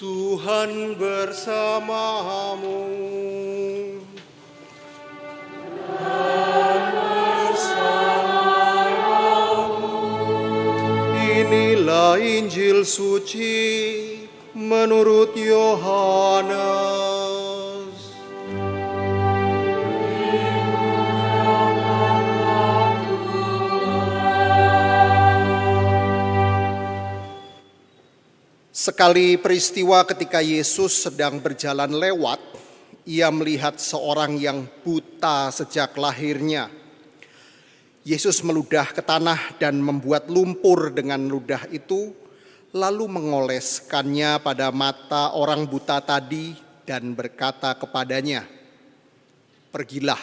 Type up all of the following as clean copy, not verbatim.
Tuhan bersamamu. Inilah Injil suci menurut Yohanes. Sekali peristiwa ketika Yesus sedang berjalan lewat, ia melihat seorang yang buta sejak lahirnya. Yesus meludah ke tanah dan membuat lumpur dengan ludah itu, lalu mengoleskannya pada mata orang buta tadi dan berkata kepadanya, "Pergilah,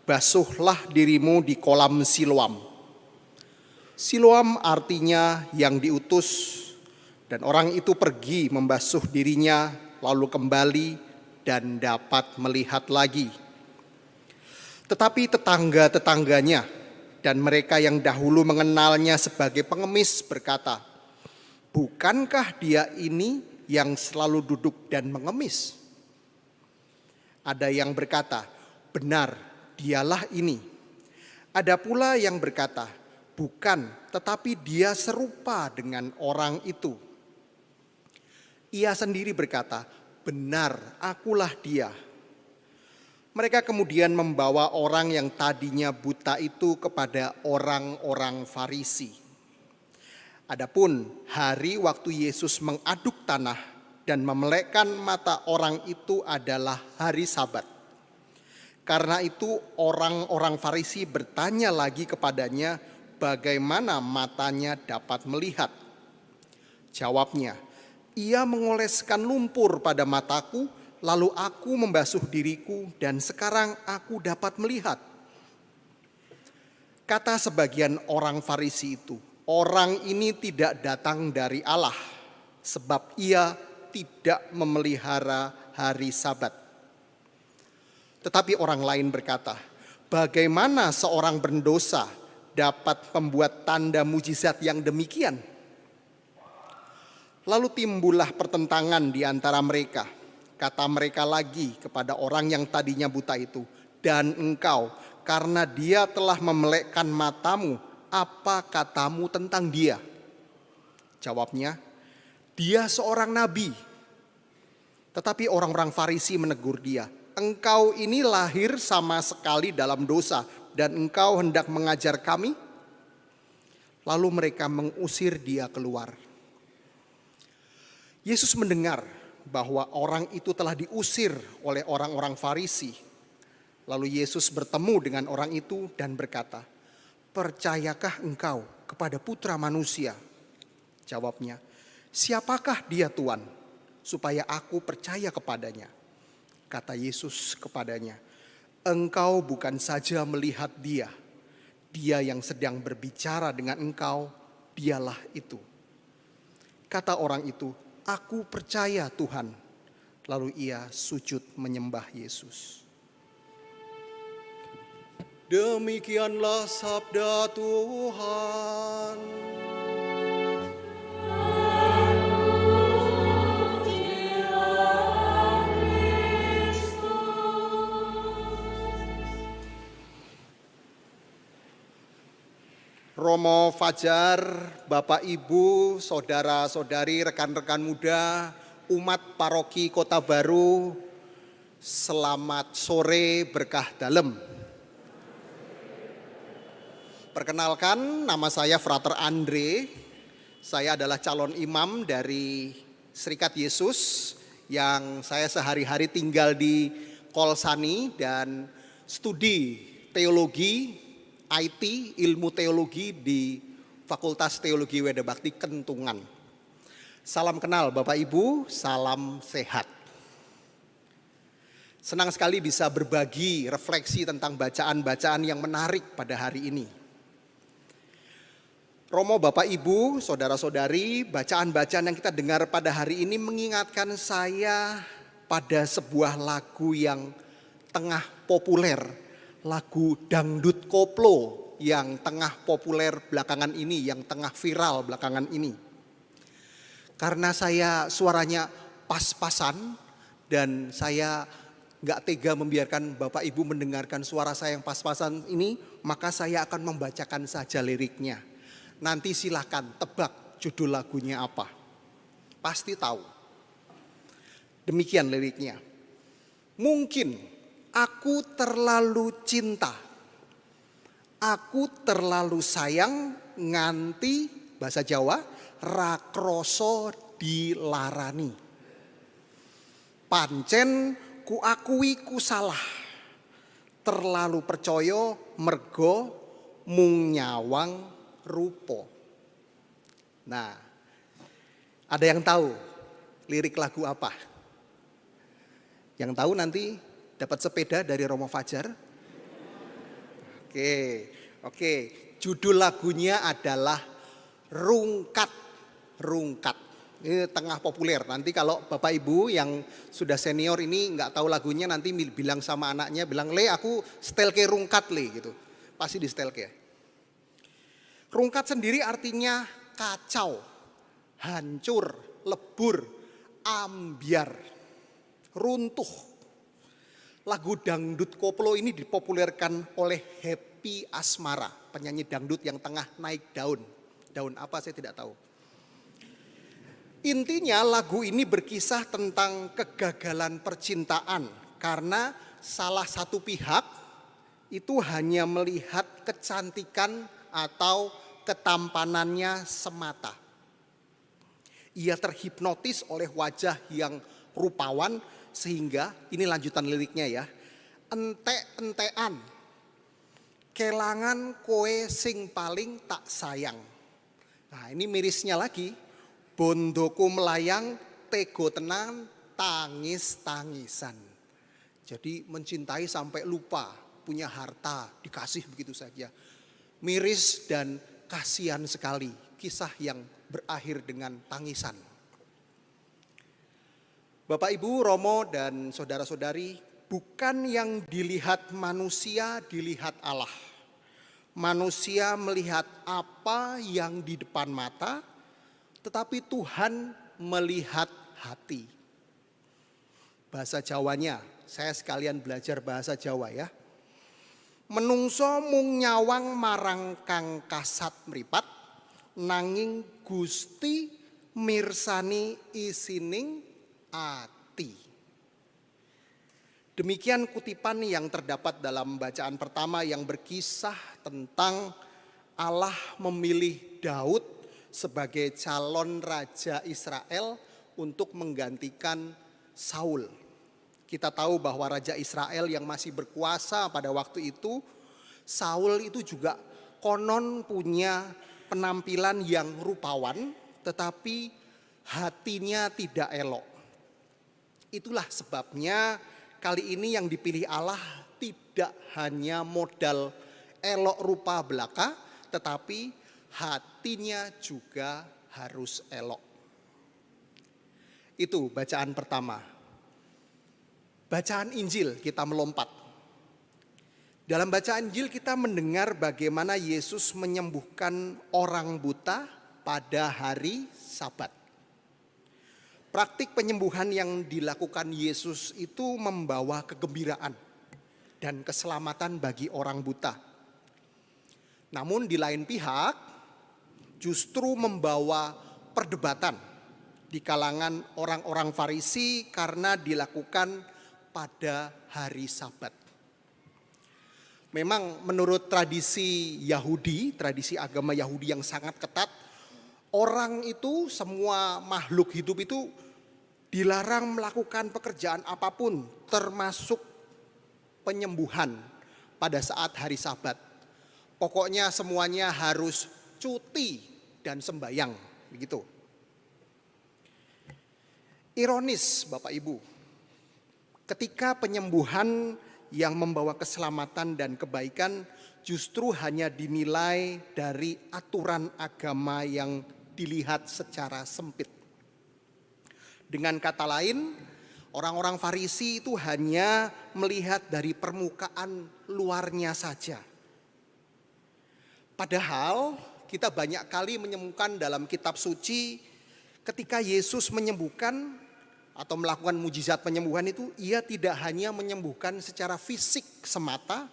basuhlah dirimu di kolam Siloam." Siloam artinya yang diutus. Dan orang itu pergi membasuh dirinya, lalu kembali dan dapat melihat lagi. Tetapi tetangga-tetangganya dan mereka yang dahulu mengenalnya sebagai pengemis berkata, "Bukankah dia ini yang selalu duduk dan mengemis?" Ada yang berkata, "Benar, dialah ini." Ada pula yang berkata, "Bukan, tetapi dia serupa dengan orang itu." Ia sendiri berkata, "Benar, akulah dia." Mereka kemudian membawa orang yang tadinya buta itu kepada orang-orang Farisi. Adapun hari waktu Yesus mengaduk tanah dan memelekkan mata orang itu adalah hari Sabat. Karena itu orang-orang Farisi bertanya lagi kepadanya bagaimana matanya dapat melihat. Jawabnya, "Ia mengoleskan lumpur pada mataku, lalu aku membasuh diriku dan sekarang aku dapat melihat." Kata sebagian orang Farisi itu, "Orang ini tidak datang dari Allah, sebab ia tidak memelihara hari Sabat." Tetapi orang lain berkata, "Bagaimana seorang berdosa dapat membuat tanda mujizat yang demikian?" Lalu timbullah pertentangan di antara mereka. Kata mereka lagi kepada orang yang tadinya buta itu, "Dan engkau, karena dia telah memelekkan matamu, apa katamu tentang dia?" Jawabnya, "Dia seorang nabi." Tetapi orang-orang Farisi menegur dia, "Engkau ini lahir sama sekali dalam dosa, dan engkau hendak mengajar kami?" Lalu mereka mengusir dia keluar. Yesus mendengar bahwa orang itu telah diusir oleh orang-orang Farisi. Lalu Yesus bertemu dengan orang itu dan berkata, "Percayakah engkau kepada Putra Manusia?" Jawabnya, "Siapakah dia Tuhan, supaya aku percaya kepadanya?" Kata Yesus kepadanya, "Engkau bukan saja melihat dia, dia yang sedang berbicara dengan engkau, dialah itu." Kata orang itu, "Aku percaya Tuhan." Lalu ia sujud menyembah Yesus. Demikianlah sabda Tuhan. Romo Fajar, Bapak Ibu, saudara-saudari, rekan-rekan muda, umat paroki Kota Baru, selamat sore berkah dalem. Perkenalkan, nama saya Frater Andre. Saya adalah calon imam dari Serikat Yesus yang saya sehari-hari tinggal di Kolsani dan studi teologi IT, ilmu teologi di Fakultas Teologi Weda Bakti Kentungan. Salam kenal Bapak Ibu, salam sehat. Senang sekali bisa berbagi refleksi tentang bacaan-bacaan yang menarik pada hari ini. Romo, Bapak Ibu, saudara-saudari, bacaan-bacaan yang kita dengar pada hari ini mengingatkan saya pada sebuah lagu yang tengah populer, lagu dangdut koplo yang tengah populer belakangan ini, yang tengah viral belakangan ini. Karena saya suaranya pas-pasan dan saya nggak tega membiarkan Bapak Ibu mendengarkan suara saya yang pas-pasan ini, maka saya akan membacakan saja liriknya. Nanti silakan tebak judul lagunya apa. Pasti tahu. Demikian liriknya. Mungkin aku terlalu cinta, aku terlalu sayang nganti, bahasa Jawa, rakroso dilarani. Pancen ku akui ku salah, terlalu percaya mergo mung nyawang rupo. Nah, ada yang tahu lirik lagu apa? Yang tahu nanti dapat sepeda dari Romo Fajar. Oke. Judul lagunya adalah Rungkat. Ini tengah populer. Nanti kalau Bapak Ibu yang sudah senior ini nggak tahu lagunya, nanti bilang sama anaknya, bilang, "Le, aku setel ke rungkat le," gitu. Pasti di setel ke. Rungkat sendiri artinya kacau, hancur, lebur, ambyar, runtuh. Lagu dangdut koplo ini dipopulerkan oleh Happy Asmara, penyanyi dangdut yang tengah naik daun. Daun apa saya tidak tahu. Intinya lagu ini berkisah tentang kegagalan percintaan karena salah satu pihak itu hanya melihat kecantikan atau ketampanannya semata. Ia terhipnotis oleh wajah yang rupawan sehingga, ini lanjutan liriknya ya, entek-entekan, kelangan koe sing paling tak sayang. Nah ini mirisnya lagi. Bondoku melayang, tego tenan, tangis-tangisan. Jadi mencintai sampai lupa, punya harta, dikasih begitu saja. Miris dan kasihan sekali, kisah yang berakhir dengan tangisan. Bapak Ibu, Romo dan saudara-saudari, bukan yang dilihat manusia, dilihat Allah. Manusia melihat apa yang di depan mata, tetapi Tuhan melihat hati. Bahasa Jawanya, saya sekalian belajar bahasa Jawa ya. Menungso mung nyawang marang kang kasat mripat, nanging Gusti mirsani isining ati. Demikian kutipan yang terdapat dalam bacaan pertama yang berkisah tentang Allah memilih Daud sebagai calon raja Israel untuk menggantikan Saul. Kita tahu bahwa raja Israel yang masih berkuasa pada waktu itu, Saul itu juga konon punya penampilan yang rupawan, tetapi hatinya tidak elok. Itulah sebabnya kali ini yang dipilih Allah tidak hanya modal elok rupa belaka, tetapi hatinya juga harus elok. Itu bacaan pertama. Bacaan Injil kita melompat. Dalam bacaan Injil kita mendengar bagaimana Yesus menyembuhkan orang buta pada hari Sabat. Praktik penyembuhan yang dilakukan Yesus itu membawa kegembiraan dan keselamatan bagi orang buta. Namun di lain pihak justru membawa perdebatan di kalangan orang-orang Farisi karena dilakukan pada hari Sabat. Memang menurut tradisi Yahudi, tradisi agama Yahudi yang sangat ketat, orang itu, semua makhluk hidup itu dilarang melakukan pekerjaan apapun, termasuk penyembuhan pada saat hari Sabat. Pokoknya semuanya harus cuti dan sembayang, begitu. Ironis Bapak Ibu, ketika penyembuhan yang membawa keselamatan dan kebaikan justru hanya dinilai dari aturan agama yang dilihat secara sempit. Dengan kata lain, orang-orang Farisi itu hanya melihat dari permukaan luarnya saja. Padahal kita banyak kali menemukan dalam kitab suci ketika Yesus menyembuhkan, atau melakukan mujizat penyembuhan itu, ia tidak hanya menyembuhkan secara fisik semata,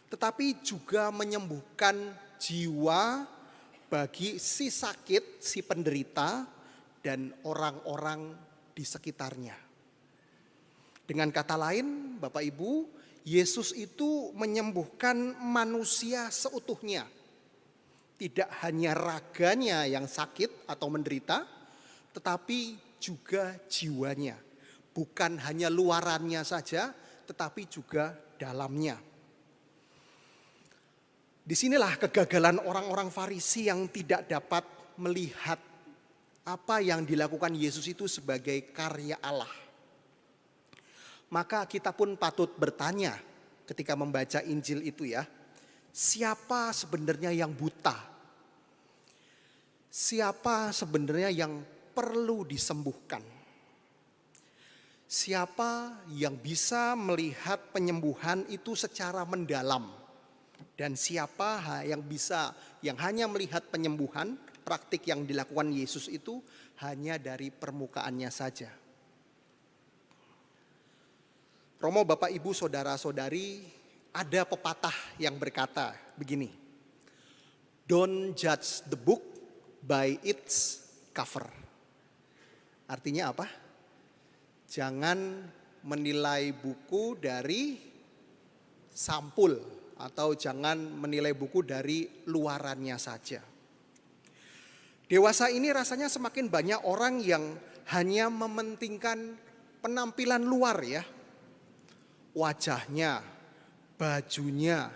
tetapi juga menyembuhkan jiwa bagi si sakit, si penderita, dan orang-orang di sekitarnya. Dengan kata lain, Bapak Ibu, Yesus itu menyembuhkan manusia seutuhnya. Tidak hanya raganya yang sakit atau menderita, tetapi juga jiwanya. Bukan hanya luarannya saja, tetapi juga dalamnya. Disinilah kegagalan orang-orang Farisi yang tidak dapat melihat apa yang dilakukan Yesus itu sebagai karya Allah. Maka kita pun patut bertanya ketika membaca Injil itu ya, siapa sebenarnya yang buta? Siapa sebenarnya yang perlu disembuhkan? Siapa yang bisa melihat penyembuhan itu secara mendalam? Dan siapa yang hanya melihat penyembuhan, praktik yang dilakukan Yesus itu hanya dari permukaannya saja. Romo, Bapak, Ibu, Saudara-saudari, ada pepatah yang berkata begini, "Don't judge the book by its cover." Artinya apa? Jangan menilai buku dari sampul, atau jangan menilai buku dari luarannya saja. Dewasa ini rasanya semakin banyak orang yang hanya mementingkan penampilan luar ya. Wajahnya, bajunya,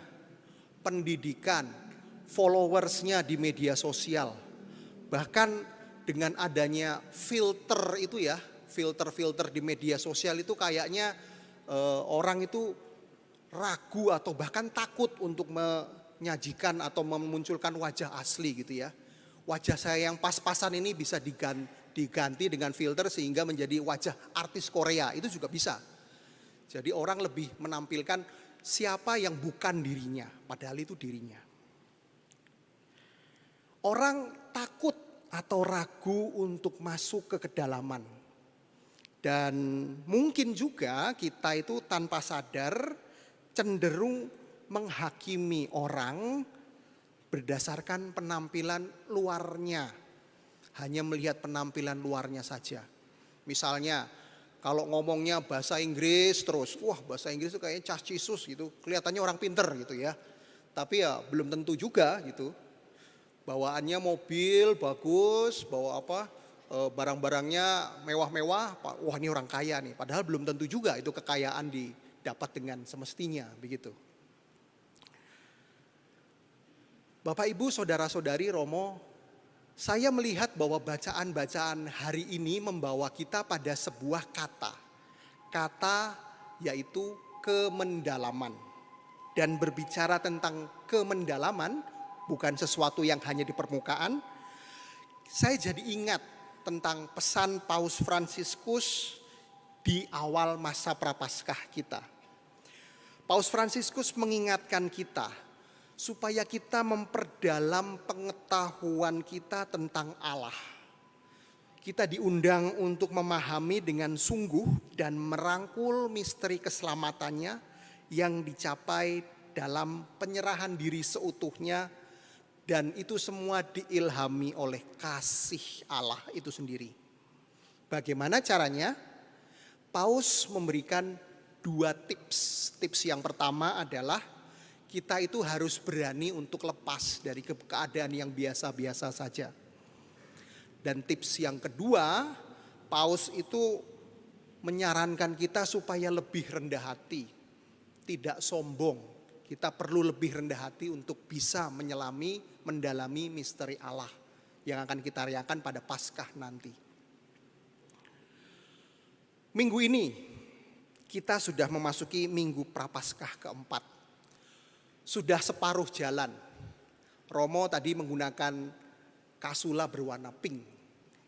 pendidikan, followersnya di media sosial. Bahkan dengan adanya filter itu ya, filter-filter di media sosial itu kayaknya orang itu ragu atau bahkan takut untuk menyajikan atau memunculkan wajah asli gitu ya. Wajah saya yang pas-pasan ini bisa diganti dengan filter sehingga menjadi wajah artis Korea, itu juga bisa. Jadi orang lebih menampilkan siapa yang bukan dirinya, padahal itu dirinya. Orang takut atau ragu untuk masuk ke kedalaman. Dan mungkin juga kita itu tanpa sadar cenderung menghakimi orang berdasarkan penampilan luarnya. Hanya melihat penampilan luarnya saja. Misalnya kalau ngomongnya bahasa Inggris terus, wah bahasa Inggris itu kayaknya cas-cisus gitu. Kelihatannya orang pinter gitu ya. Tapi ya belum tentu juga gitu. Bawaannya mobil bagus, bawa barang-barangnya mewah-mewah. Wah ini orang kaya nih. Padahal belum tentu juga itu kekayaan dapat dengan semestinya begitu. Bapak, Ibu, Saudara-saudari, Romo, saya melihat bahwa bacaan-bacaan hari ini membawa kita pada sebuah kata yaitu kemendalaman. Dan berbicara tentang kemendalaman bukan sesuatu yang hanya di permukaan. Saya jadi ingat tentang pesan Paus Fransiskus di awal masa Prapaskah kita. Paus Fransiskus mengingatkan kita supaya kita memperdalam pengetahuan kita tentang Allah. Kita diundang untuk memahami dengan sungguh dan merangkul misteri keselamatannya yang dicapai dalam penyerahan diri seutuhnya, dan itu semua diilhami oleh kasih Allah itu sendiri. Bagaimana caranya? Paus memberikan 2 tips. Tips yang pertama adalah kita itu harus berani untuk lepas dari keadaan yang biasa-biasa saja. Dan tips yang kedua, Paus itu menyarankan kita supaya lebih rendah hati, tidak sombong. Kita perlu lebih rendah hati untuk bisa mendalami misteri Allah yang akan kita rayakan pada Paskah nanti. Minggu ini kita sudah memasuki minggu Prapaskah keempat. Sudah separuh jalan. Romo tadi menggunakan kasula berwarna pink.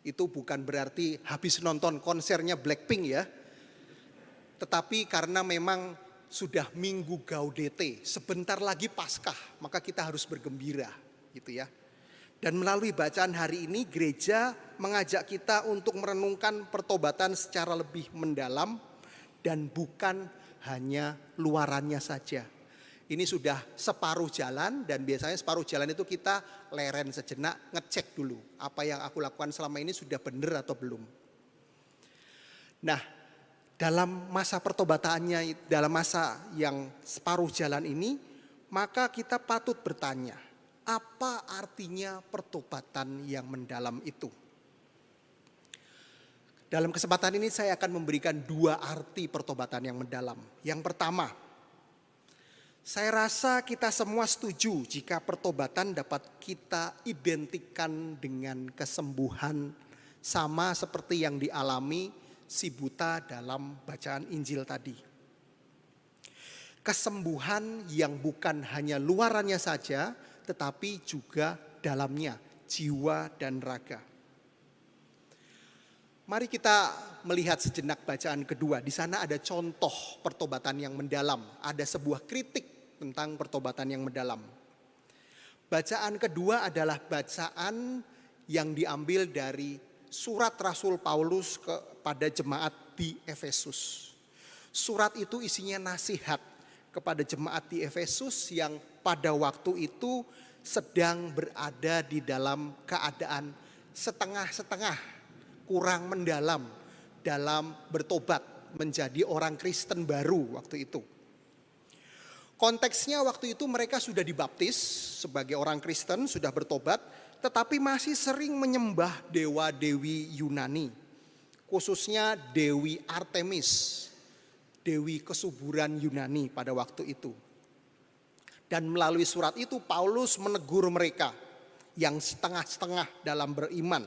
Itu bukan berarti habis nonton konsernya Blackpink ya. Tetapi karena memang sudah minggu Gaudete, sebentar lagi Paskah, maka kita harus bergembira gitu ya. Dan melalui bacaan hari ini gereja mengajak kita untuk merenungkan pertobatan secara lebih mendalam dan bukan hanya luarannya saja. Ini sudah separuh jalan dan biasanya separuh jalan itu kita leren sejenak, ngecek dulu apa yang aku lakukan selama ini sudah benar atau belum. Nah, dalam masa pertobatannya, dalam masa yang separuh jalan ini, maka kita patut bertanya, apa artinya pertobatan yang mendalam itu? Dalam kesempatan ini saya akan memberikan dua arti pertobatan yang mendalam. Yang pertama, saya rasa kita semua setuju jika pertobatan dapat kita identikan dengan kesembuhan sama seperti yang dialami si buta dalam bacaan Injil tadi. Kesembuhan yang bukan hanya luarannya saja, tetapi juga dalamnya, jiwa dan raga. Mari kita melihat sejenak bacaan kedua. Di sana ada contoh pertobatan yang mendalam. Ada sebuah kritik tentang pertobatan yang mendalam. Bacaan kedua adalah bacaan yang diambil dari surat Rasul Paulus kepada jemaat di Efesus. Surat itu isinya nasihat kepada jemaat di Efesus yang pada waktu itu sedang berada di dalam keadaan setengah-setengah, kurang mendalam dalam bertobat menjadi orang Kristen baru waktu itu. Konteksnya waktu itu mereka sudah dibaptis sebagai orang Kristen, sudah bertobat, tetapi masih sering menyembah dewa-dewi Yunani. Khususnya Dewi Artemis, dewi kesuburan Yunani pada waktu itu. Dan melalui surat itu Paulus menegur mereka yang setengah-setengah dalam beriman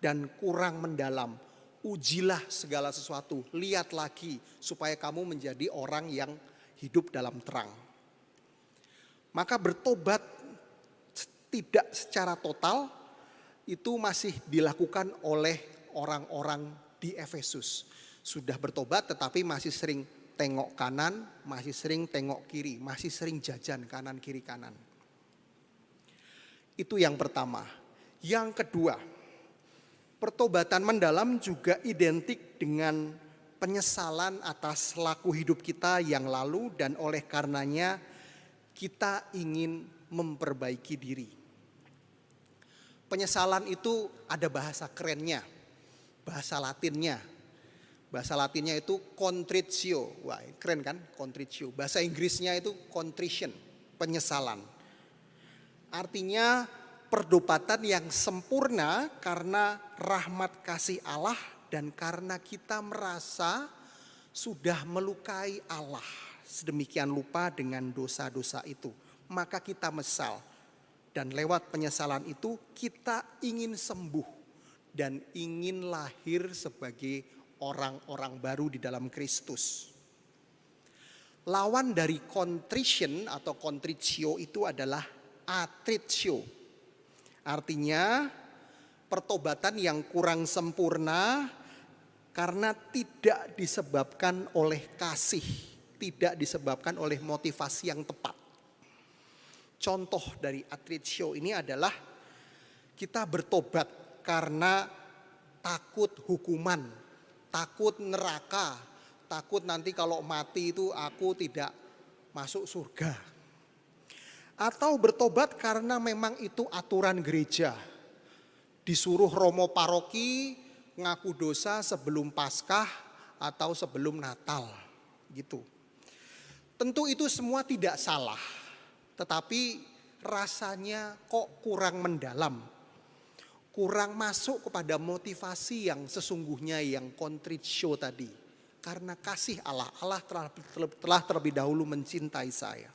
dan kurang mendalam. Ujilah segala sesuatu, lihat lagi supaya kamu menjadi orang yang hidup dalam terang. Maka bertobat tidak secara total itu masih dilakukan oleh orang-orang di Efesus. Sudah bertobat tetapi masih sering tengok kanan, masih sering tengok kiri, masih sering jajan kanan kiri kanan. Itu yang pertama. Yang kedua, pertobatan mendalam juga identik dengan penyesalan atas laku hidup kita yang lalu dan oleh karenanya kita ingin memperbaiki diri. Penyesalan itu ada bahasa kerennya, bahasa Latinnya. Bahasa Latinnya itu contritio. Wah, keren kan? Contritio. Bahasa Inggrisnya itu contrition, penyesalan. Artinya pertobatan yang sempurna karena rahmat kasih Allah dan karena kita merasa sudah melukai Allah sedemikian lupa dengan dosa-dosa itu. Maka kita mesal dan lewat penyesalan itu kita ingin sembuh dan ingin lahir sebagai orang-orang baru di dalam Kristus. Lawan dari contrition atau contritio itu adalah atritio. Artinya pertobatan yang kurang sempurna karena tidak disebabkan oleh kasih, tidak disebabkan oleh motivasi yang tepat. Contoh dari atritio ini adalah kita bertobat karena takut hukuman, takut neraka, takut nanti kalau mati itu aku tidak masuk surga. Atau bertobat karena memang itu aturan gereja. Disuruh romo paroki ngaku dosa sebelum Paskah atau sebelum Natal gitu. Tentu itu semua tidak salah. Tetapi rasanya kok kurang mendalam. Kurang masuk kepada motivasi yang sesungguhnya yang contritio tadi. Karena kasih Allah, Allah telah terlebih dahulu mencintai saya.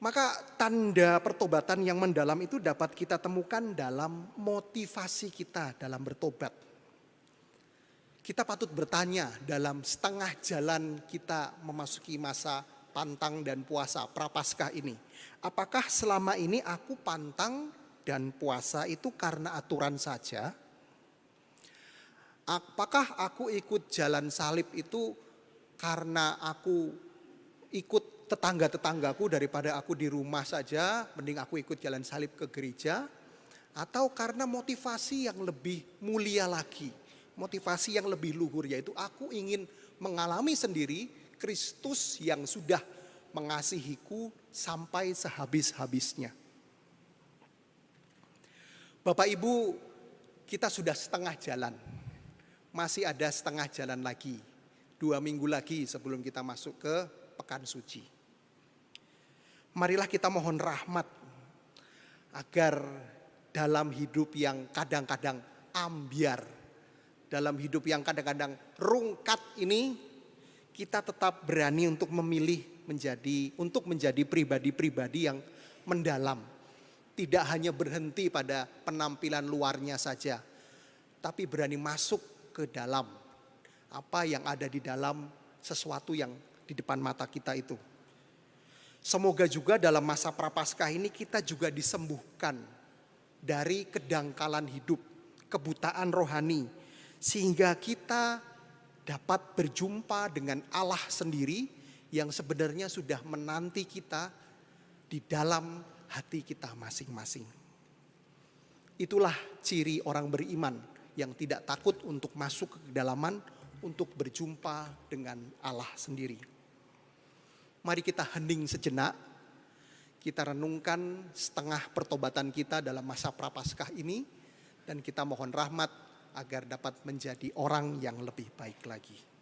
Maka tanda pertobatan yang mendalam itu dapat kita temukan dalam motivasi kita dalam bertobat. Kita patut bertanya dalam setengah jalan kita memasuki masa pantang dan puasa Prapaskah ini. Apakah selama ini aku pantang dan puasa itu karena aturan saja? Apakah aku ikut jalan salib itu karena aku ikut tetangga-tetanggaku daripada aku di rumah saja, mending aku ikut jalan salib ke gereja. Atau karena motivasi yang lebih mulia lagi, motivasi yang lebih luhur, yaitu aku ingin mengalami sendiri Kristus yang sudah mengasihiku sampai sehabis-habisnya. Bapak Ibu, kita sudah setengah jalan. Masih ada setengah jalan lagi. 2 minggu lagi sebelum kita masuk ke Pekan Suci. Marilah kita mohon rahmat agar dalam hidup yang kadang-kadang ambyar, dalam hidup yang kadang-kadang rungkat ini, kita tetap berani untuk memilih untuk menjadi pribadi-pribadi yang mendalam. Tidak hanya berhenti pada penampilan luarnya saja, tapi berani masuk ke dalam apa yang ada di dalam sesuatu yang di depan mata kita itu. Semoga juga dalam masa Prapaskah ini kita juga disembuhkan dari kedangkalan hidup, kebutaan rohani, sehingga kita dapat berjumpa dengan Allah sendiri yang sebenarnya sudah menanti kita di dalam hati kita masing-masing. Itulah ciri orang beriman yang tidak takut untuk masuk ke kedalaman, untuk berjumpa dengan Allah sendiri. Mari kita hening sejenak. Kita renungkan setengah pertobatan kita dalam masa Prapaskah ini, dan kita mohon rahmat agar dapat menjadi orang yang lebih baik lagi.